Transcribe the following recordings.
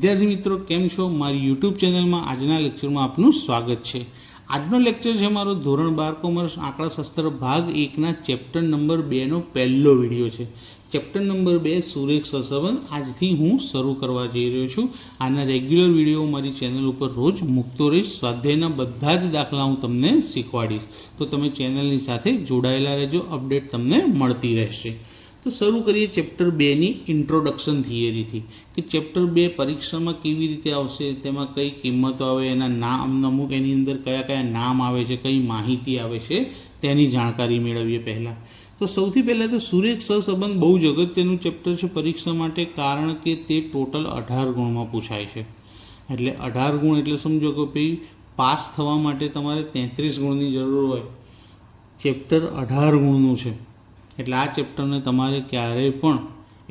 વિદ્યાર્થી મિત્રો કેમ છો? મારી યુટ્યુબ ચેનલમાં આજના લેક્ચરમાં આપનું સ્વાગત છે. આજનો લેક્ચર છે મારો ધોરણ 12 કોમર્સ આંકડાશાસ્ત્ર ભાગ 1ના ચેપ્ટર નંબર 2નો પહેલો વિડીયો છે. ચેપ્ટર નંબર 2 સુરેખ સહસંબંધ આજથી હું શરૂ કરવા જઈ રહ્યો છું. આના રેગ્યુલર વિડીયો મારી ચેનલ ઉપર રોજ મૂકતો રહીશ. સ્વાધ્યાયના બધા જ દાખલા હું તમને શીખવાડીશ, તો તમે ચેનલની સાથે જોડાયેલા રહેજો, અપડેટ તમને મળતી રહેશે. તો શરૂ કરીએ ચેપ્ટર 2ની ઇન્ટ્રોડક્શન થિયરીથી કે ચેપ્ટર 2 પરીક્ષામાં કેવી રીતે આવશે, તેમાં કઈ કિંમતો આવે, એના નામ અમુક, એની અંદર કયા કયા નામ આવે છે, કઈ માહિતી આવે છે, તેની જાણકારી મેળવીએ. પહેલાં તો સૌથી પહેલાં તો સુરેખ સહસંબંધ બહુ જ અગત્યનું ચેપ્ટર છે પરીક્ષા માટે, કારણ કે તે ટોટલ 18 ગુણમાં પૂછાય છે. એટલે 18 ગુણ એટલે સમજો કે ભાઈ પાસ થવા માટે તમારે 33 ગુણની જરૂર હોય. ચેપ્ટર 18 ગુણનું છે, એટલે આ ચેપ્ટરને તમારે ક્યારેય પણ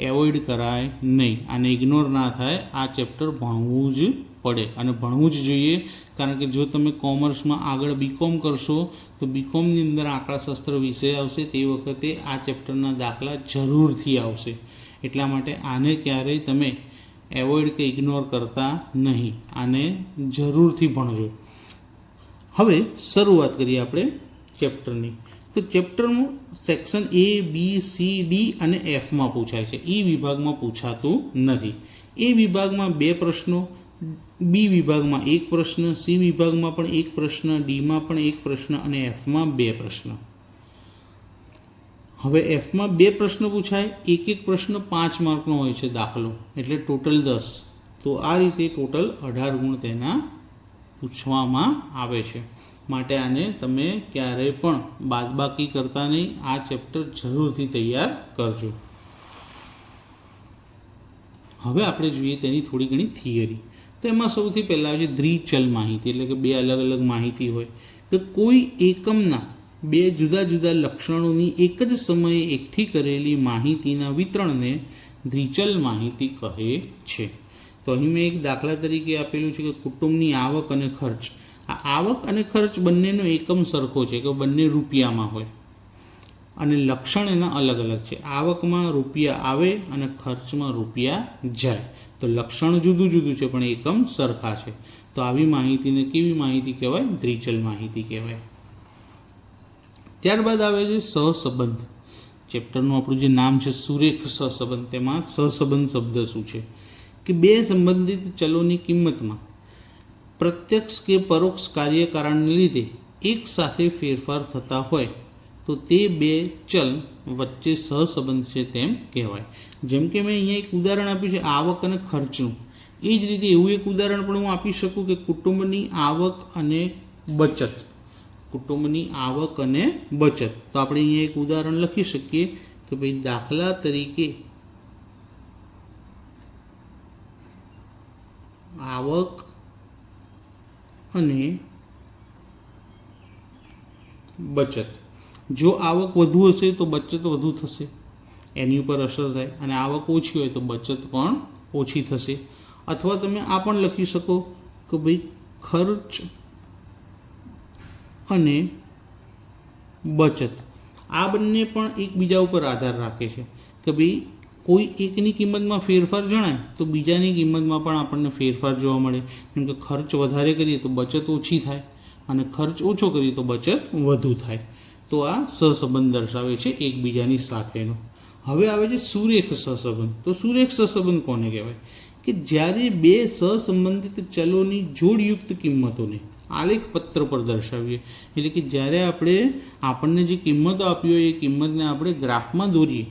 એવોઇડ કરાય નહીં, આને ઇગ્નોર ના થાય. આ ચેપ્ટર ભણવું જ પડે અને ભણવું જ જોઈએ, કારણ કે જો તમે કોમર્સમાં આગળ બીકોમ કરશો તો બીકોમની અંદર આંકડાશાસ્ત્ર વિષય આવશે, તે વખતે આ ચેપ્ટરના દાખલા જરૂરથી આવશે. એટલા માટે આને ક્યારેય તમે એવોઇડ કે ઇગ્નોર કરતા નહીં, આને જરૂરથી ભણજો. હવે શરૂઆત કરીએ આપણે ચેપ્ટરની. તો ચેપ્ટરનું section A, B, C, D અને Fમાં પૂછાય છે. E વિભાગમાં પૂછાતું નથી. A વિભાગમાં 2 પ્રશ્નો, B વિભાગમાં 1 પ્રશ્ન, C વિભાગમાં પણ 1 પ્રશ્ન, Dમાં પણ 1 પ્રશ્ન અને Fમાં 2 પ્રશ્ન. હવે Fમાં 2 પ્રશ્ન પૂછાય, એક પ્રશ્ન 5 માર્કનો હોય છે દાખલો, એટલે ટોટલ 10. તો આ રીતે ટોટલ 18 ગુણ તેના પૂછવામાં આવે છે. માટે આને તમે ક્યારેય પણ બાદબાકી કરતા નહીં, આ ચેપ્ટર જરૂરથી તૈયાર કરજો. હવે આપણે જોઈએ તેની થોડી ઘણી થિયરી. તો એમાં સૌથી પહેલાં આવે છે દ્વિચલ માહિતી, એટલે કે 2 અલગ અલગ માહિતી હોય કે કોઈ એકમના 2 જુદા જુદા લક્ષણોની એક જ સમયે એકઠી કરેલી માહિતીના વિતરણને દ્વિચલ માહિતી કહે છે. તો અહીં મેં એક દાખલા તરીકે આપેલું છે કે કુટુંબની આવક અને ખર્ચ. આ આવક અને ખર્ચ બંનેનો એકમ સરખો છે કે બંને રૂપિયામાં હોય, અને લક્ષણ એના અલગ અલગ છે. આવકમાં રૂપિયા આવે અને ખર્ચમાં રૂપિયા જાય, તો લક્ષણ જુદું જુદું છે પણ એકમ સરખા છે. તો આવી માહિતીને કેવી માહિતી કહેવાય? દ્વિચલ માહિતી કહેવાય. ત્યારબાદ આવે છે સહસંબંધ. ચેપ્ટરનું આપણું જે નામ છે સુરેખ સહસંબંધ, તેમાં સહસંબંધ શબ્દ શું છે કે 2 સંબંધિત ચલોની કિંમતમાં પ્રત્યક્ષ કે પરોક્ષ કાર્યકારણને લીધે એક સાથે ફેરફાર થતા હોય તો તે 2 ચલ વચ્ચે સહસંબંધ છે તેમ કહેવાય. જેમ કે મેં અહીંયા એક ઉદાહરણ આપ્યું છે આવક અને ખર્ચનું, એ જ રીતે એવું એક ઉદાહરણ પણ હું આપી શકું કે કુટુંબની આવક અને બચત. કુટુંબની આવક અને બચત. તો આપણે અહીંયા એક ઉદાહરણ લખી શકીએ કે ભાઈ દાખલા તરીકે આવક અને બચત. જો આવક વધુ હશે તો બચત વધુ થશે, એની ઉપર અસર થાય, અને આવક ઓછી હોય તો બચત પણ ઓછી થશે. અથવા તમે આ પણ લખી શકો કે ભાઈ ખર્ચ અને બચત આ બંને પણ એકબીજા ઉપર આધાર રાખે છે કે ભાઈ કોઈ એકની કિંમતમાં ફેરફાર જણાય તો બીજાની કિંમતમાં પણ આપણને ફેરફાર જોવા મળે. કેમ કે ખર્ચ વધારે કરીએ તો બચત ઓછી થાય, અને ખર્ચ ઓછો કરીએ તો બચત વધુ થાય. તો આ સહસંબંધ દર્શાવે છે એકબીજાની સાથેનો. હવે આવે છે સુરેખ સહસંબંધ. તો સુરેખ સહસંબંધ કોને કહેવાય કે જ્યારે 2 સહસંબંધિત ચલોની જોડયુક્ત કિંમતોને આલેખ પત્ર પર દર્શાવીએ. એટલે કે જ્યારે આપણને જે કિંમતો આપી હોય એ કિંમતને આપણે ગ્રાફમાં દોરીએ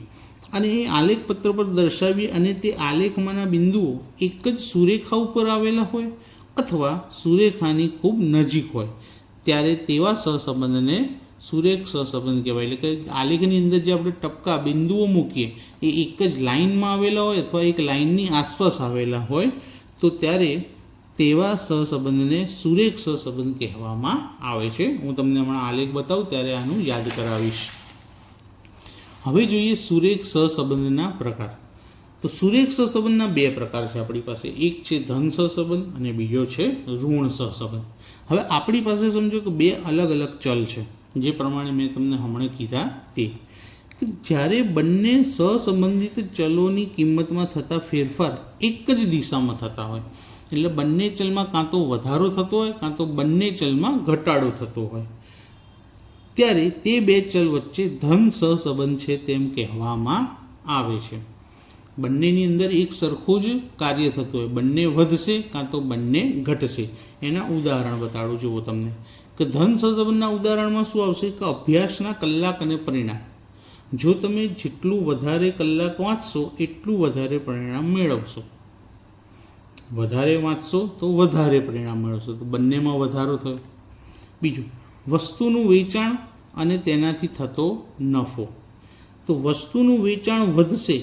અને એ આલેખ પત્ર પર દર્શાવીએ, અને તે આલેખમાંના બિંદુઓ એક જ સુરેખા ઉપર આવેલા હોય અથવા સુરેખાની ખૂબ નજીક હોય, ત્યારે તેવા સહસંબંધને સુરેખ સહસંબંધ કહેવાય. એટલે કે આલેખની અંદર જે આપણે ટપકા બિંદુઓ મૂકીએ એ એક જ લાઇનમાં આવેલા હોય અથવા એક લાઇનની આસપાસ આવેલા હોય, તો ત્યારે તેવા સહસંબંધને સુરેખ સહસંબંધ કહેવામાં આવે છે. હું તમને હમણાં આલેખ બતાવું ત્યારે આનું યાદ કરાવીશ. હવે જોઈએ સુરેખ સહસંબંધના પ્રકાર. તો સુરેખ સહસંબંધના 2 પ્રકાર છે આપણી પાસે. એક છે ધન સહસંબંધ અને બીજો છે ઋણ સહસંબંધ. હવે આપણી પાસે સમજો કે 2 અલગ અલગ ચલ છે, જે પ્રમાણે મેં તમને હમણાં કીધા તે. કે જ્યારે બંને સહસંબંધિત ચલોની કિંમતમાં થતા ફેરફાર એક જ દિશામાં થતા હોય, એટલે બંને ચલમાં કાં તો વધારો થતો હોય કાં તો બંને ચલમાં ઘટાડો થતો હોય, ત્યારે તે બે ચલ વચ્ચે ધન સહસંબંધ છે તેમ કહેવામાં આવે છે. બંનેની અંદર એક સરખું જ કાર્ય થતું હોય, બંને વધશે કાં તો બંને ઘટશે. એના ઉદાહરણ બતાડું જુઓ તમને કે ધન સહસંબંધના ઉદાહરણમાં શું આવશે કે અભ્યાસના કલાક અને પરિણામ. જો તમે જેટલું વધારે કલાક વાંચશો એટલું વધારે પરિણામ મેળવશો, વધારે વાંચશો તો વધારે પરિણામ મેળવશો, તો બંનેમાં વધારો થયો. બીજું, વસ્તુનું વેચાણ અને તેનાથી થતો નફો. તો વસ્તુનું વેચાણ વધશે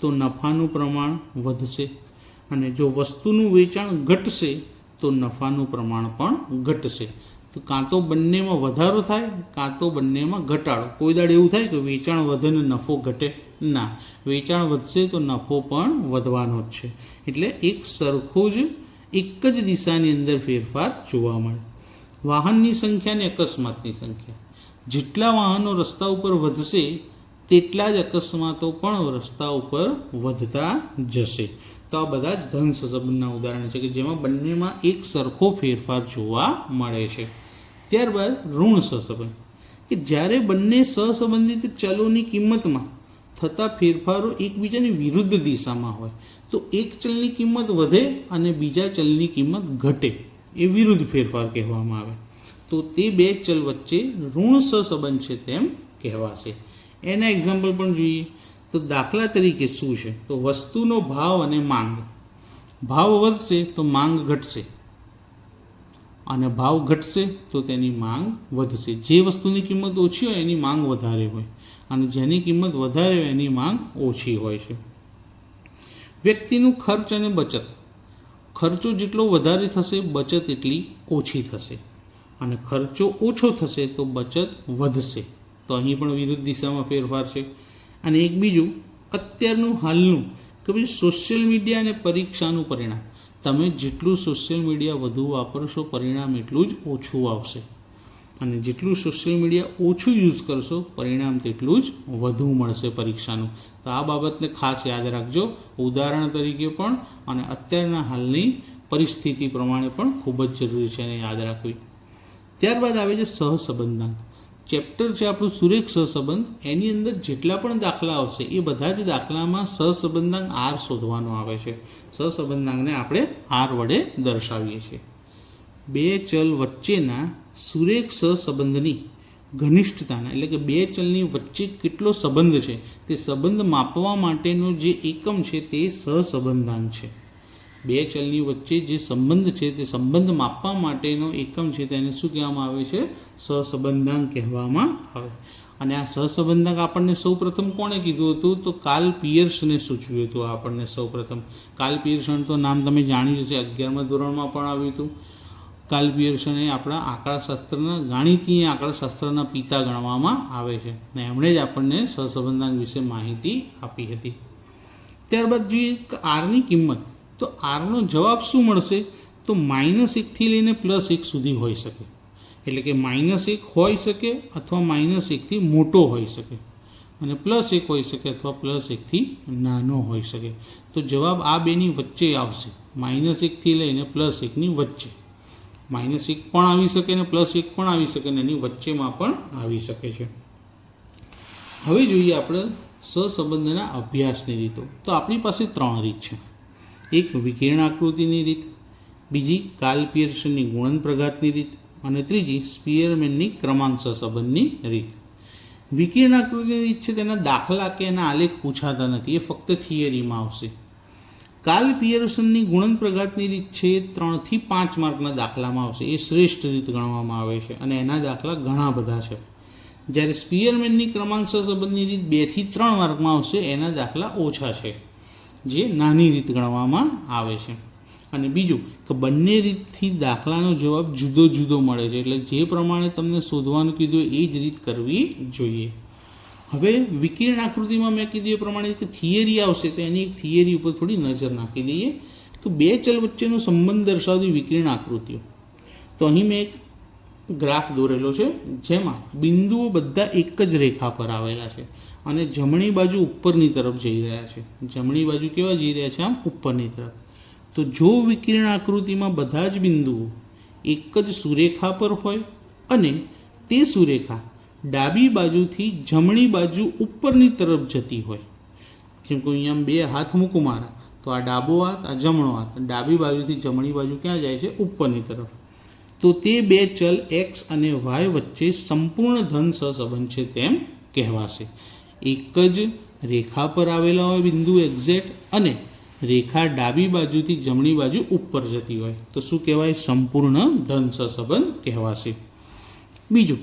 તો નફાનું પ્રમાણ વધશે, અને જો વસ્તુનું વેચાણ ઘટશે તો નફાનું પ્રમાણ પણ ઘટશે. તો કાં તો બંનેમાં વધારો થાય કાં તો બંનેમાં ઘટાડો. કોઈ દાડ એવું થાય કે વેચાણ વધે ને નફો ઘટે? ના, વેચાણ વધશે તો નફો પણ વધવાનો જ છે. એટલે એક સરખું જ એક જ દિશાની અંદર ફેરફાર જોવા મળે. વાહનની સંખ્યા અને અકસ્માતની સંખ્યા. જેટલા વાહનો રસ્તા ઉપર વધશે તેટલા જ અકસ્માતો પણ રસ્તા ઉપર વધતા જશે. તો આ બધા જ ધન સહસંબંધના ઉદાહરણ છે કે જેમાં બંનેમાં એક સરખો ફેરફાર જોવા મળે છે. ત્યારબાદ ઋણ સહસંબંધ, કે જ્યારે બંને સહસંબંધિત ચલોની કિંમતમાં થતા ફેરફારો એકબીજાની વિરુદ્ધ દિશામાં હોય, તો એક ચલની કિંમત વધે અને બીજા ચલની કિંમત ઘટે, એ વિરુદ્ધ ફેરફાર કહેવામાં આવે. તો તે બે ચલ વચ્ચે ઋણ સહસંબંધ છે તેમ કહેવાશે. એના એક્ઝામ્પલ પણ જોઈએ તો દાખલા તરીકે શું છે, તો વસ્તુનો ભાવ અને માંગ. ભાવ વધશે તો માંગ ઘટશે, અને ભાવ ઘટશે તો તેની માંગ વધશે. જે વસ્તુની કિંમત ઓછી હોય એની માંગ વધારે હોય, અને જેની કિંમત વધારે હોય એની માંગ ઓછી હોય છે. વ્યક્તિનું ખર્ચ અને બચત. ખર્ચો જેટલો વધારે થશે બચત એટલી ઓછી થશે, અને ખર્ચો ઓછો થશે તો બચત વધશે. તો અહીં પણ વિરુદ્ધ દિશામાં ફેરફાર છે. અને એક બીજું, અત્યારનું હાલનું કે ભાઈ સોશિયલ મીડિયા અને પરીક્ષાનું પરિણામ. તમે જેટલું સોશિયલ મીડિયા વધુ વાપરશો પરિણામ એટલું જ ઓછું આવશે, અને જેટલું સોશિયલ મીડિયા ઓછું યુઝ કરશો પરિણામ તેટલું જ વધુ મળશે પરીક્ષાનું. તો આ બાબતને ખાસ યાદ રાખજો, ઉદાહરણ તરીકે પણ અને અત્યારના હાલની પરિસ્થિતિ પ્રમાણે પણ ખૂબ જ જરૂરી છે એને યાદ રાખવી. ત્યારબાદ આવે છે સહસંબંધાંક. ચેપ્ટર છે આપણું સુરેખ સહસંબંધ. એની અંદર જેટલા પણ દાખલા આવશે એ બધા જ દાખલામાં સહસંબંધાંક આર શોધવાનો આવે છે. સહસંબંધાંકને આપણે આર વડે દર્શાવીએ છીએ. બે ચલ વચ્ચેના સુરેખ સહસંબંધની ઘનિષ્ઠતાના, એટલે કે બે ચલની વચ્ચે કેટલો સંબંધ છે તે સંબંધ માપવા માટેનો જે એકમ છે તે સહસંબંધાંક છે. બે ચલની વચ્ચે જે સંબંધ છે તે સંબંધ માપવા માટેનો એકમ છે તેને શું કહેવામાં આવે છે? સહસંબંધાંક કહેવામાં આવે. અને આ સહસંબંધાંક આપણને સૌપ્રથમ કોણે કીધું હતું? તો કાર્લ પિયર્સને સૂચવ્યું હતું. આપણને સૌપ્રથમ કાર્લ પિયર્સન તો નામ તમે જાણ્યું છે, 11મા ધોરણમાં પણ આવ્યું હતું. કાર્લ પિયર્સન એ આપણા આંકડાશાસ્ત્રના ગાણિતીય આંકડાશાસ્ત્રના પિતા ગણવામાં આવે છે, અને એમણે જ આપણને સહસંબંધાંક વિશે માહિતી આપી હતી. ત્યારબાદ જોઈએ આરની કિંમત. તો આરનો જવાબ શું મળશે? તો -1થી લઈને +1 સુધી હોઈ શકે. એટલે કે -1 હોઈ શકે અથવા -1થી મોટો હોઈ શકે, અને +1 હોઈ શકે અથવા +1થી નાનો હોઈ શકે. તો જવાબ આ બેની વચ્ચે આવશે, -1થી લઈને +1ની વચ્ચે. -1 પણ આવી શકે ને +1 પણ આવી શકે, ને એની વચ્ચેમાં પણ આવી શકે છે. હવે જોઈએ આપણે સહસંબંધના અભ્યાસની રીતો. તો આપણી પાસે 3 રીત છે. એક વિકર્ણ આકૃતિની રીત, બીજી કાર્લ પિયર્સનની ગુણન પ્રઘાતની રીત, અને ત્રીજી સ્પીયરમેનની ક્રમાંક સહસંબંધની રીત. વિકર્ણ આકૃતિની રીત છે તેના દાખલા કે એના આલેખ પૂછાતા નથી, એ ફક્ત થિયરીમાં આવશે. કાર્લ પિયર્સનની ગુણન પ્રઘાતની રીત છે 3 થી 5 માર્કના દાખલામાં આવશે. એ શ્રેષ્ઠ રીત ગણવામાં આવે છે, અને એના દાખલા ઘણા બધા છે. જ્યારે સ્પીયરમેનની ક્રમાંક સહસંબંધની રીત 2 થી 3 માર્કમાં આવશે. એના દાખલા ઓછા છે, જે નાની રીત ગણવામાં આવે છે. અને બીજું કે બંને રીતથી દાખલાનો જવાબ જુદો જુદો મળે છે, એટલે જે પ્રમાણે તમને શોધવાનું કીધું એ જ રીત કરવી જોઈએ. હવે વિકર્ણ આકૃતિમાં મેં કીધું એ પ્રમાણે કે થિયરી આવશે, તો એની એક થિયરી ઉપર થોડી નજર નાખી દઈએ કે બે ચલ વચ્ચેનો સંબંધ દર્શાવતી વિકર્ણ આકૃતિઓ. તો અહીં મેં એક ગ્રાફ દોરેલો છે જેમાં બિંદુઓ બધા એક જ રેખા પર આવેલા છે, અને જમણી બાજુ ઉપરની તરફ જઈ રહ્યા છે. જમણી બાજુ કેવા જઈ રહ્યા છે? આમ ઉપરની તરફ. તો જો વિકિરણ આકૃતિમાં બધા જ બિંદુઓ એક જ સુરેખા પર હોય અને તે સુરેખા ડાબી બાજુથી જમણી બાજુ ઉપરની તરફ જતી હોય, જેમ કે અહીંયા બે હાથ મૂકું મારા, તો આ ડાબો હાથ, આ જમણો હાથ, ડાબી બાજુથી જમણી બાજુ ક્યાં જાય છે? ઉપરની તરફ. તો તે બે ચલ એક્સ અને વાય વચ્ચે સંપૂર્ણ ધન સહસંબંધ છે તેમ કહેવાશે. એક જ રેખા પર આવેલા હોય બિંદુ એક્ઝેક્ટ અને રેખા ડાબી બાજુથી જમણી બાજુ ઉપર જતી હોય તો શું કહેવાય? સંપૂર્ણ ધન સહસંબંધ કહેવાશે. બીજું,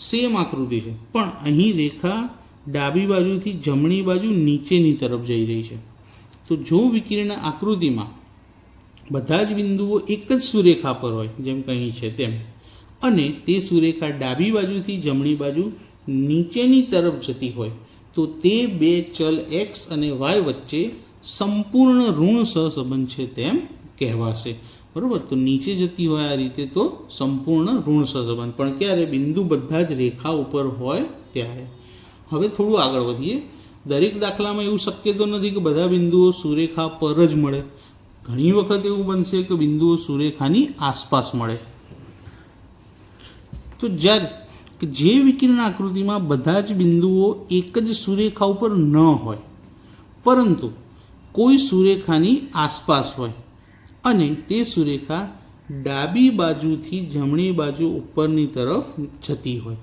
સેમ આકૃતિ છે પણ અહીં રેખા ડાબી બાજુથી જમણી બાજુ નીચેની તરફ જઈ રહી છે. તો જો વિકિરણ આકૃતિમાં બધા જ બિંદુઓ એક જ સુરેખા પર હોય, જેમ કે અહીં છે તેમ, અને તે સુરેખા ડાબી બાજુથી જમણી બાજુ નીચેની તરફ જતી હોય તો તે બે ચલ એક્સ અને વાય વચ્ચે સંપૂર્ણ ઋણ સહસંબંધ છે તેમ કહેવાશે. બરાબર? તો નીચે જતી હોય આ રીતે તો સંપૂર્ણ ઋણ સહસંબંધ, પણ ક્યારે? બિંદુ બધા જ રેખા ઉપર હોય ત્યારે. હવે થોડું આગળ વધીએ. દરેક દાખલામાં એવું શક્ય તો નથી કે બધા બિંદુઓ સુરેખા પર જ મળે. ઘણી વખત એવું બનશે કે બિંદુઓ સુરેખાની આસપાસ મળે. તો જ્યારે જે વિકિરણ આકૃતિમાં બધા જ બિંદુઓ એક જ સુરેખા ઉપર ન હોય પરંતુ કોઈ સુરેખાની આસપાસ હોય અને તે સુરેખા ડાબી બાજુથી જમણી બાજુ ઉપરની તરફ જતી હોય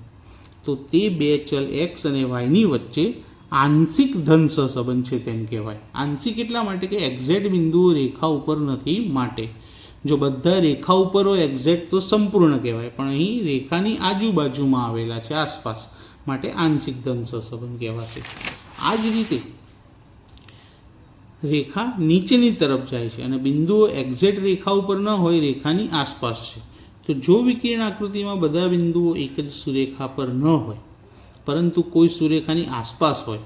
તો તે બે ચલ એક્સ અને વાયની વચ્ચે આંશિક ધન સહસંબંધ છે તેમ કહેવાય. આંશિક એટલા માટે કે એક્ઝેક્ટ બિંદુઓ રેખા ઉપર નથી માટે. જો બધા રેખા ઉપર હોય એક્ઝેક્ટ તો સંપૂર્ણ કહેવાય, પણ અહીં રેખાની આજુબાજુમાં આવેલા છે આસપાસ, માટે આંશિક ધન સહસંબંધ કહેવાશે. આ જ રીતે રેખા નીચેની તરફ જાય છે અને બિંદુઓ એક્ઝેક્ટ રેખા ઉપર ન હોય, રેખાની આસપાસ છે. તો જો વિકિરણ આકૃતિમાં બધા બિંદુઓ એક જ સુરેખા પર ન હોય પરંતુ કોઈ સુરેખાની આસપાસ હોય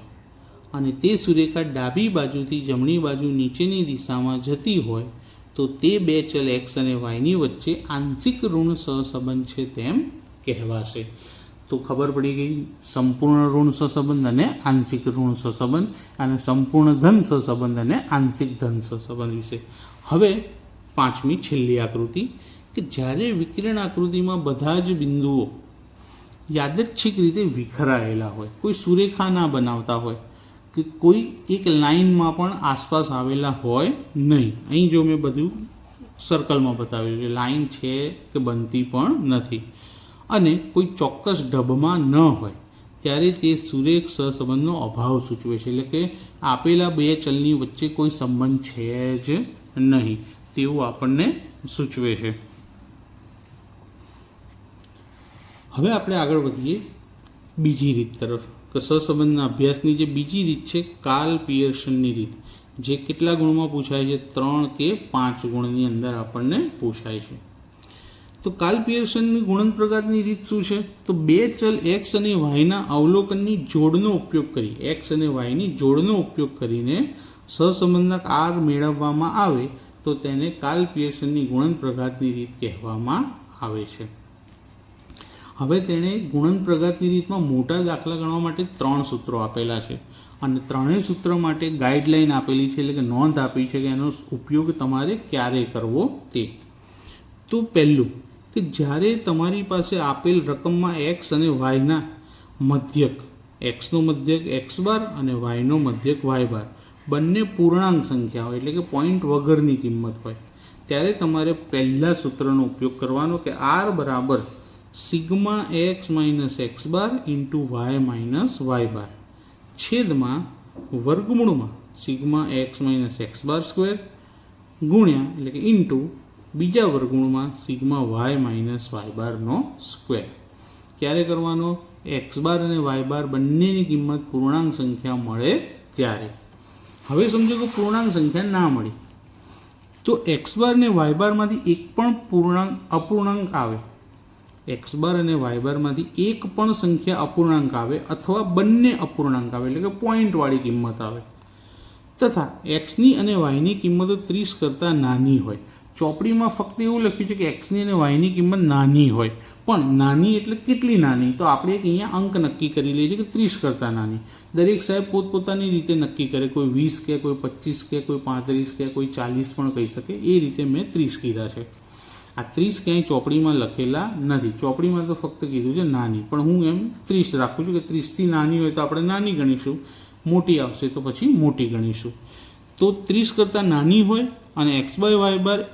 અને તે સુરેખા ડાબી બાજુથી જમણી બાજુ નીચેની દિશામાં જતી હોય તો તે બે ચલ એક્સ અને વાયની વચ્ચે આંશિક ઋણ સહસંબંધ છે તેમ કહેવાશે. તો ખબર પડી ગઈ સંપૂર્ણ ઋણ સહસંબંધ અને આંશિક ઋણ સહસંબંધ, અને સંપૂર્ણ ધન સહસંબંધ અને આંશિક ધન સહસંબંધ વિશે. હવે પાંચમી છેલ્લી આકૃતિ, કે જ્યારે વિકિરણ આકૃતિમાં બધા જ બિંદુઓ યાદચ્છિક રીતે વિખરાયેલા હોય, કોઈ સુરેખા ના બનાવતા હોય કે કોઈ એક લાઇનમાં પણ આસપાસ આવેલા હોય નહીં. અહીં જો મેં બધું સર્કલમાં બતાવેલું છે, લાઇન છે કે બનતી પણ નથી, અને કોઈ ચોક્કસ ઢબમાં ન હોય ત્યારે તે સુરેખ સહસંબંધનો અભાવ સૂચવે છે. એટલે કે આપેલા બે ચલની વચ્ચે કોઈ સંબંધ છે જ નહીં તેવું આપણને સૂચવે છે. હવે આપણે આગળ વધીએ બીજી રીત તરફ, કે સહસંબંધના અભ્યાસની જે બીજી રીત છે કાર્લ પિયર્સનની રીત, જે કેટલા ગુણમાં પૂછાય છે? 3 કે 5 ગુણની અંદર આપણને પૂછાય છે. તો કાર્લ પિયર્સનની ગુણન પ્રકારની રીત શું છે? તો બે ચલ એક્સ અને વાયના અવલોકનની જોડનો ઉપયોગ કરી, એક્સ અને વાયની જોડનો ઉપયોગ કરીને સહસંબંધના આર મેળવવામાં આવે તો તેને કાર્લ પિયર્સનની ગુણન પ્રઘાતની રીત કહેવામાં આવે છે. હવે તેણે ગુણન પ્રઘાતની રીતમાં મોટા દાખલા ગણવા માટે 3 સૂત્રો આપેલા છે અને ત્રણેય સૂત્ર માટે ગાઈડલાઈન આપેલી છે, એટલે કે નોંધ આપી છે કે એનો ઉપયોગ તમારે ક્યારે કરવો તે. તો પહેલું, કે જ્યારે તમારી પાસે આપેલ રકમમાં એક્સ અને વાયના મધ્યક, એક્સનો મધ્યક એક્સ બાર અને વાયનો મધ્યક વાય બાર બંને પૂર્ણાંક સંખ્યા હોય, એટલે કે પોઈન્ટ વગરની કિંમત હોય, ત્યારે તમારે પહેલા સૂત્રનો ઉપયોગ કરવાનો કે આર બરાબર sigma x minus x bar into y minus y bar છેદમાં વર્ગમૂળમાં sigma x minus x bar square ગુણ્યા, એટલે કે ઇન્ટુ બીજા વર્ગમૂળમાં સિગ્મા વાય માઇનસ વાય બારનો સ્ક્વેર. ક્યારે કરવાનો? એક્સ બાર અને વાય બાર બંનેની કિંમત પૂર્ણાંક સંખ્યા મળે ત્યારે. હવે સમજો કે પૂર્ણાંક સંખ્યા ના મળી તો એક્સ બાર અને વાય બારમાંથી એક પણ અપૂર્ણાંક આવે, એક્સ બાર અને વાય બારમાંથી એક પણ સંખ્યા અપૂર્ણાંક આવે અથવા બંને અપૂર્ણાંક આવે, એટલે કે પોઈન્ટવાળી કિંમત આવે, તથા એક્સની અને વાયની કિંમતો 30 કરતાં નાની હોય. ચોપડીમાં ફક્ત એવું લખ્યું છે કે એક્સની અને વાયની કિંમત નાની હોય, પણ નાની એટલે કેટલી નાની? તો આપણે એક અહીંયા અંક નક્કી કરી લઈએ છીએ કે 30 કરતાં નાની. દરેક સાહેબ પોતપોતાની રીતે નક્કી કરે, કોઈ 20 કે કોઈ 25 કે કોઈ 35 કે કોઈ 40 પણ કહી શકે. એ રીતે મેં 30 કીધા છે. આ 30 ક્યાંય ચોપડીમાં લખેલા નથી, ચોપડીમાં તો ફક્ત કીધું છે નાની, પણ હું એમ 30 રાખું છું કે 30થી નાની હોય તો આપણે નાની ગણીશું, મોટી આવશે તો પછી મોટી ગણીશું. તો 30 કરતાં નાની હોય અને x/y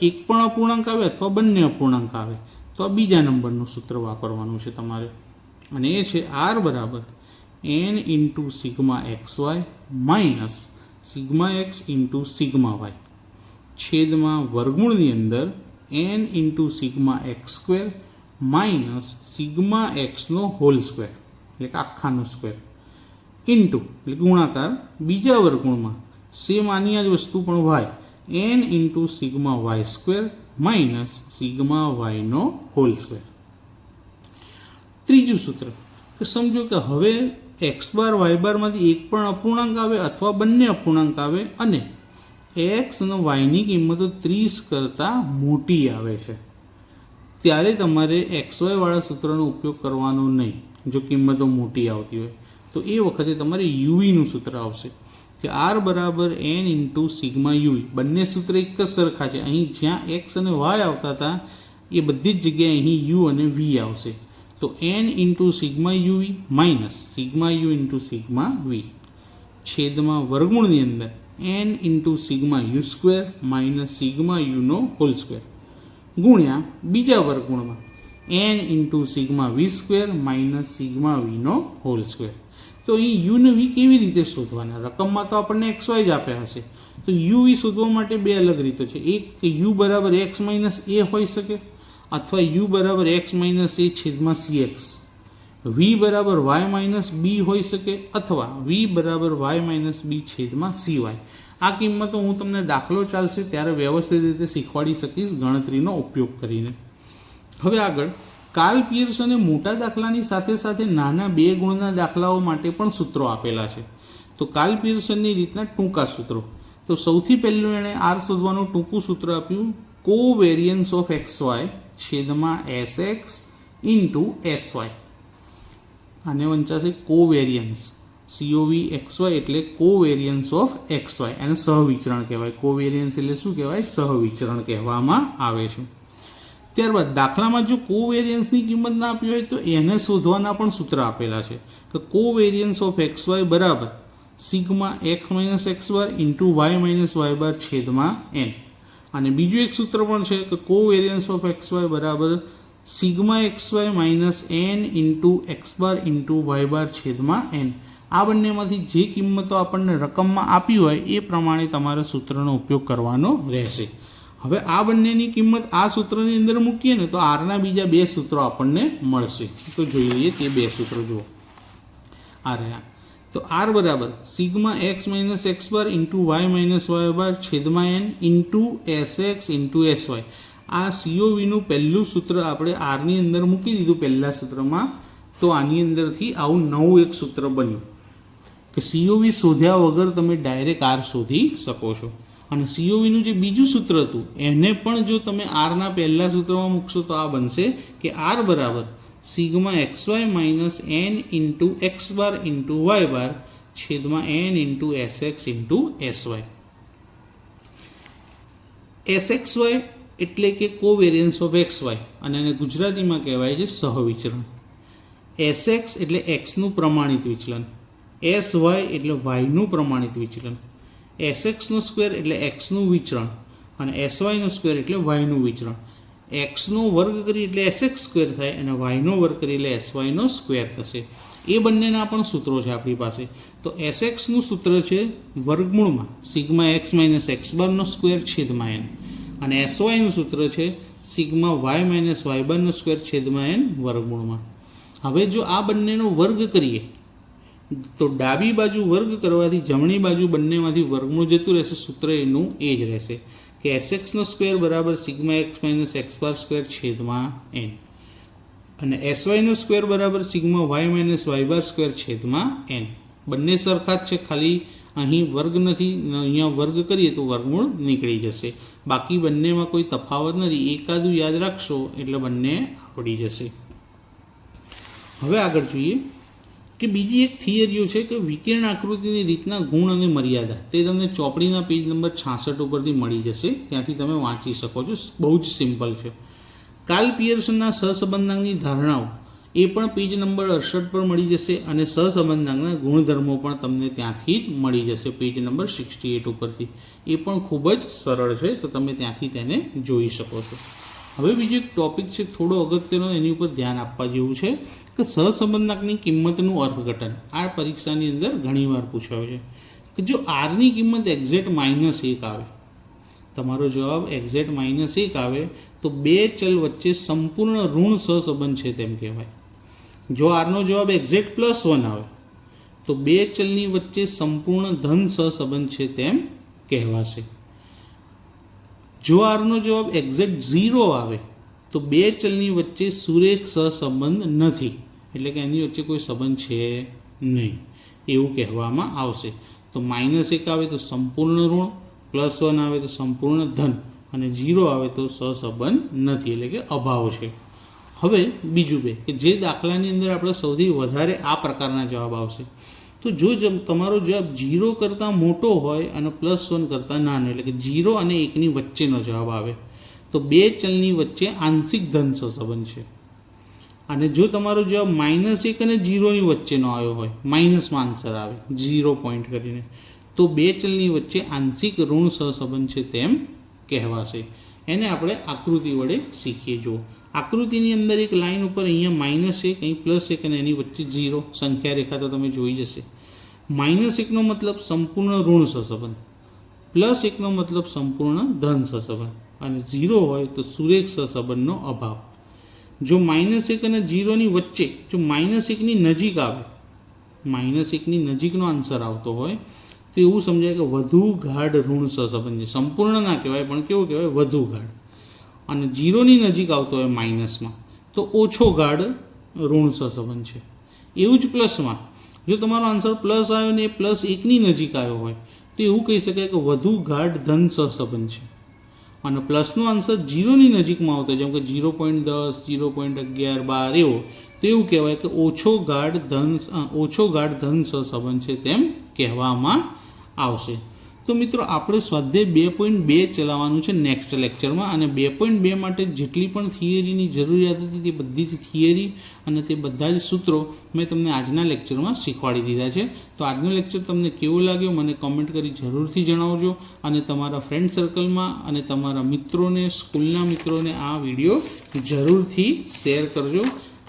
એક પણ અપૂર્ણાંક આવે અથવા બંને અપૂર્ણાંક આવે તો આ બીજા નંબરનું સૂત્ર વાપરવાનું છે તમારે, અને એ છે r બરાબર n into sigma xy minus sigma x into sigma y છેદમાં વર્ગમૂળની અંદર n into sigma x square minus sigma એક્સનો હોલ સ્ક્વેર એટલે કે આખાનો સ્ક્વેર ઇન્ટુ એટલે ગુણાકાર બીજા વર્ગમૂળમાં સેમ આની જ વસ્તુ પણ y n into sigma y square minus sigma વાયનો હોલ સ્ક્વેર. ત્રીજું સૂત્ર કે સમજો કે હવે x બાર y બારમાંથી એક પણ અપૂર્ણાંક આવે અથવા બંને અપૂર્ણાંક આવે અને એક્સ અને વાયની કિંમતો 30 કરતાં મોટી આવે છે, ત્યારે તમારે XY વાળા સૂત્રનો ઉપયોગ કરવાનો નહીં. જો કિંમતો મોટી આવતી હોય તો એ વખતે તમારે યુવીનું સૂત્ર આવશે કે r બરાબર n ઇન્ટુ સિગ્મા યુવી. બંને સૂત્ર એક જ સરખા છે. અહીં જ્યાં એક્સ અને વાય આવતા હતા એ બધી જ જગ્યાએ અહીં યુ અને વી આવશે. તો n into sigma u v minus sigma u into sigma v છેદમાં વર્ગમૂળની અંદર n into sigma u square minus sigma યુનો હોલ સ્ક્વેર ગુણ્યા બીજા વર્ગમૂળમાં n into sigma v square minus sigma વીનો હોલ સ્ક્વેર. તો અહીં યુ ને વી કેવી રીતે શોધવાના? રકમમાં તો આપણને XY જ આપ્યા હશે, તો યુ વી શોધવા માટે બે અલગ રીતો છે. એક કે યુ બરાબર એક્સ માઇનસ એ હોઈ શકે, અથવા યુ બરાબર એક્સ માઇનસ એ છેદમાં CX, વી બરાબર વાય માઇનસ બી હોઈ શકે, અથવા વી બરાબર વાય માઇનસ બી છેદમાં CY. આ કિંમતો હું તમને દાખલો ચાલશે ત્યારે વ્યવસ્થિત રીતે શીખવાડી શકીશ ગણતરીનો ઉપયોગ કરીને. હવે આગળ કાર્લ પિયર્સને મોટા દાખલાની સાથે સાથે નાના 2 ગુણના દાખલાઓ માટે પણ સૂત્રો આપેલા છે. તો કાર્લ પિયર્સનની રીતના ટૂંકા સૂત્રો. તો સૌથી પહેલું એણે r શોધવાનું ટૂંકું સૂત્ર આપ્યું કોવેરિયન્સ ઓફ XY છેદમાં SX ઇન્ટુ SY. આને વંચાશે કોવેરિયન્સ, COVXY એટલે કોવેરિયન્સ ઓફ XY, એને સહવિચરણ કહેવાય. કોવેરિયન્સ એટલે શું કહેવાય? સહવિચરણ કહેવામાં આવે છે. ત્યારબાદ દાખલામાં જો કોવેરિયન્સની કિંમત ના આપી હોય તો એને શોધવાના પણ સૂત્ર આપેલા છે કે કોવેરિયન્સ ઓફ XY બરાબર sigma x minus x bar into y minus y bar છેદમાં n. અને બીજું એક સૂત્ર પણ છે કે કોવેરિયન્સ ઓફ XY બરાબર sigma XY minus n into x bar into y bar છેદમાં n. આ બંનેમાંથી જે કિંમતો આપણને રકમમાં આપી હોય એ પ્રમાણે તમારે સૂત્રનો ઉપયોગ કરવાનો રહેશે. હવે આ બંનેની કિંમત આ સૂત્રની અંદર મૂકીએ ને તો આરના બીજા 2 સૂત્રો આપણને મળશે. તો જોઈ લઈએ તે 2 સૂત્રો જુઓ. આ રહ્યા. તો r બરાબર sigma x minus x bar into y minus y bar છેદમાં n into SX into SY. આ COVનું પહેલું સૂત્ર આપણે આરની અંદર મૂકી દીધું પહેલા સૂત્રમાં, તો આની અંદરથી આવું નવું એક સૂત્ર બન્યું કે COV શોધ્યા વગર તમે ડાયરેક્ટ r શોધી શકો છો. અને COVનું જે બીજું સૂત્ર હતું એને પણ જો તમે આરના પહેલા સૂત્રમાં મૂકશો તો આ બનશે કે r બરાબર sigma XY minus n into x bar into y bar છેદમાં n into SX into SY. SXY એટલે કે કોવેરિયન્સ ઓફ XY, અને એને ગુજરાતીમાં કહેવાય છે સહવિચરણ. SX એટલે એક્સનું પ્રમાણિત વિચલન, SY એટલે વાયનું પ્રમાણિત વિચલન, SXનો સ્ક્વેર એટલે એક્સનું વિચરણ, અને SYનો સ્ક્વેર એટલે વાયનું વિચરણ. એક્સનો વર્ગ કરી એટલે SX સ્ક્વેર થાય અને વાયનો વર્ગ કરી એટલે SYનો સ્ક્વેર થશે. એ બંનેના પણ સૂત્રો છે આપણી પાસે. તો SXનું સૂત્ર છે વર્ગમૂળમાં સિગ્મા એક્સ માઇનસ એક્સ બારનો સ્ક્વેર છેદમાં n, અને SYનું સૂત્ર છે સિગ્મા વાય માઇનસ વાય બારનો સ્ક્વેર છેદમાં n વર્ગમૂળમાં. હવે જો આ બંનેનો વર્ગ કરીએ તો ડાબી બાજુ વર્ગ કરવાથી જમણી બાજુ બંનેમાંથી વર્ગમૂળ જતું રહેશે. સૂત્ર એનું એ જ રહેશે કે SXનો સ્ક્વેર બરાબર sigma x minus x bar square છેદમાં n, અને SYનો સ્ક્વેર બરાબર સિગ્મા વાય માઇનસ વાય બાર સ્ક્વેર છેદમાં n. બંને સરખા જ છે, ખાલી અહીં વર્ગ નથી, અહીંયા વર્ગ કરીએ તો વર્ગમૂળ નીકળી જશે. બાકી બંનેમાં કોઈ તફાવત નથી, એકાદું યાદ રાખશો એટલે બંને આવડી જશે. હવે આગળ જોઈએ કે બીજી એક થિયરીઓ છે કે વિકિરણ આકૃતિની રીતના ગુણ અને મર્યાદા, તે તમને ચોપડીના પેજ નંબર 66 ઉપરથી મળી જશે, ત્યાંથી તમે વાંચી શકો છો. બહુ જ સિમ્પલ છે. કાર્લ પિયર્સનના સહસંબંધાંકની ધારણાઓ એ પણ પેજ નંબર 68 પર મળી જશે અને સહસંબંધાંકના ગુણધર્મો પણ તમને ત્યાંથી જ મળી જશે પેજ નંબર 68 ઉપરથી. એ પણ ખૂબ જ સરળ છે, તો તમે ત્યાંથી તેને જોઈ શકો છો. હવે બીજો એક ટોપિક છે થોડો અગત્યનો, એની ઉપર ધ્યાન આપવા જેવું છે કે સહસંબંધાંકની કિંમતનું અર્થઘટન. આ પરીક્ષાની અંદર ઘણીવાર પૂછાયું છે કે જો આરની કિંમત એક્ઝેક્ટ -1 આવે, તમારો જવાબ એક્ઝેક્ટ -1 આવે તો બે ચલ વચ્ચે સંપૂર્ણ ઋણ સહસંબંધ છે તેમ કહેવાય. જો આરનો જવાબ એક્ઝેક્ટ +1 આવે તો બે ચલની વચ્ચે સંપૂર્ણ ધન સહસંબંધ છે તેમ કહેવાશે. જો આરનો જવાબ એક્ઝેક્ટ 0 આવે તો બે ચલની વચ્ચે સુરેખ સહસંબંધ નથી, એટલે કે એની વચ્ચે કોઈ સંબંધ છે નહીં એવું કહેવામાં આવશે. તો -1 આવે તો સંપૂર્ણ ઋણ, +1 આવે તો સંપૂર્ણ ધન અને 0 આવે તો સહસંબંધ નથી, એટલે કે અભાવ છે. હવે બીજું બે કે જે દાખલાની અંદર આપણે સૌથી વધારે આ પ્રકારના જવાબ આવશે. તો જો તમારો જવાબ 0 કરતાં મોટો હોય અને +1 કરતાં નાનો, એટલે કે 0 અને 1ની વચ્ચેનો જવાબ આવે તો બે ચલની વચ્ચે આંશિક ધન સહસંબંધ છે. અને જો તમારો જવાબ -1 અને 0ની વચ્ચેનો આવ્યો હોય, માઇનસમાં આન્સર આવે 0 પોઈન્ટ કરીને, તો બે ચલની વચ્ચે આંશિક ઋણ સહસંબંધ છે તેમ કહેવાશે. એને આપણે આકૃતિ વડે શીખીએ. જુઓ આકૃતિની અંદર એક લાઈન ઉપર અહીંયા -1, અહીં +1 અને એની વચ્ચે 0 સંખ્યા રેખા તો તમે જોઈ જશે. -1નો મતલબ સંપૂર્ણ ઋણ સહસંબંધ, +1નો મતલબ સંપૂર્ણ ધન સહસંબંધ અને 0 હોય તો સુરેખ સહસંબંધનો અભાવ. જો -1 અને 0ની વચ્ચે જો -1ની નજીક આવે, -1ની નજીકનો આન્સર આવતો હોય તો એવું સમજાય કે વધુ ગાઢ ઋણ સહસંબંધ છે. સંપૂર્ણ ના કહેવાય પણ કેવું કહેવાય, વધુ ગાઢ. અને 0ની નજીક આવતો હોય માઇનસમાં તો ઓછો ગાઢ ઋણ સહસંબંધ છે. એવું જ પ્લસમાં જો તમારો આન્સર પ્લસ આવ્યો ને એ +1ની નજીક આવ્યો હોય તો એવું કહી શકાય કે વધુ ગાઢ ધન સહસંબંધ છે. અને પ્લસનો આન્સર 0ની નજીકમાં આવતો જેમ કે 0.10, 0.11, 12 એવો, તો એવું કહેવાય કે ઓછો ગાઢ ધન સહસંબંધ છે તેમ કહેવામાં આવશે. તો મિત્રો આપણે સ્વાધ્યાય 2.2 ચલાવવાનું છે નેક્સ્ટ લેક્ચરમાં, અને 2.2 માટે જેટલી પણ થિયરીની જરૂરિયાત હતી તે બધી જ થિયરી અને તે બધા જ સૂત્રો મેં તમને આજના લેક્ચરમાં શીખવાડી દીધા છે. તો આજનો લેક્ચર તમને કેવો લાગ્યો મને કમેન્ટ કરી જરૂરથી જણાવજો, અને તમારા ફ્રેન્ડ સર્કલમાં અને તમારા મિત્રોને, સ્કૂલના મિત્રોને આ વિડીયો જરૂરથી શેર કરજો,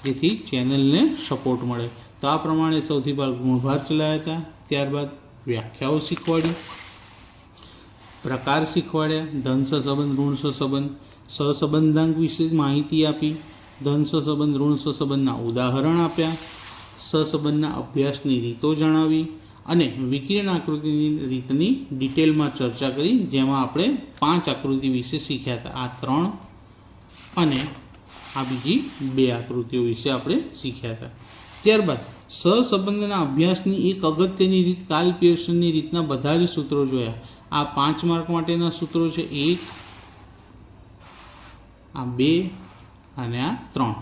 જેથી ચેનલને સપોર્ટ મળે. તો આ પ્રમાણે સૌથી પહેલાં ગુણભાર ચલાવ્યા હતા, ત્યારબાદ વ્યાખ્યાઓ શીખવાડી, પ્રકાર શીખવાડ્યા, ધન સહસંબંધ, ઋણ સહસંબંધ, સહસંબંધાંક વિશે માહિતી આપી, ધન સહસંબંધ, ઋણ સહસંબંધના ઉદાહરણ આપ્યા, સહસંબંધના અભ્યાસની રીતો જણાવી અને વિકિરણ આકૃતિની રીતની ડિટેલમાં ચર્ચા કરી, જેમાં આપણે 5 આકૃતિ વિશે શીખ્યા હતા. આ 3 અને આ બીજી 2 આકૃતિઓ વિશે આપણે શીખ્યા હતા. ત્યારબાદ સહસંબંધના અભ્યાસની એક અગત્યની રીત કાર્લ પિયર્સનની રીતના બધા જ સૂત્રો જોયા. આ 5 માર્ક માટેના સૂત્રો છે, 1, આ 2 અને આ 3.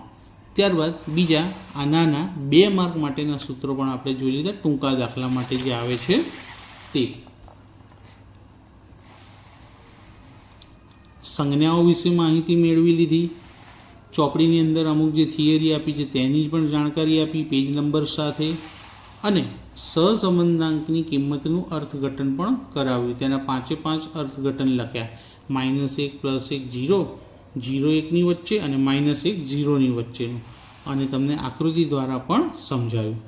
ત્યારબાદ બીજા આ નાના 2 માર્ક માટેના સૂત્રો પણ આપણે જોઈ લીધા, ટૂંકા દાખલા માટે જે આવે છે તે. સંજ્ઞાઓ વિશે માહિતી મેળવી લીધી, ચોપડીની અંદર અમુક જે થિયરી આપી છે તેની પણ જાણકારી આપી પેજ નંબર સાથે, અને સહસંબંધાંકની કિંમતનું અર્થઘટન પણ કરાવ્યું. તેના 5 અર્થઘટન લખ્યા, -1, +1, 0, 0 1ની વચ્ચે અને -1 0ની વચ્ચેનું, અને તમને આકૃતિ દ્વારા પણ સમજાવ્યું.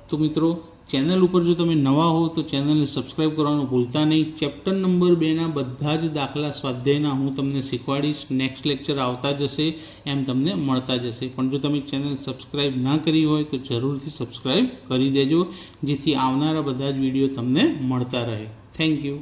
તો મિત્રો ચેનલ ઉપર જો તમે નવા હો તો ચેનલને સબસ્ક્રાઈબ કરવાનું ભૂલતા નહીં. ચેપ્ટર નંબર 2ના બધા જ દાખલા સ્વાધ્યાયના હું તમને શીખવાડીશ, નેક્સ્ટ લેક્ચર આવતા જશે એમ તમને મળતા જશે. પણ જો તમે ચેનલ સબસ્ક્રાઈબ ના કરી હોય તો જરૂરથી સબસ્ક્રાઈબ કરી દેજો, જેથી આવનારા બધા જ વિડીયો તમને મળતા રહે. Thank you.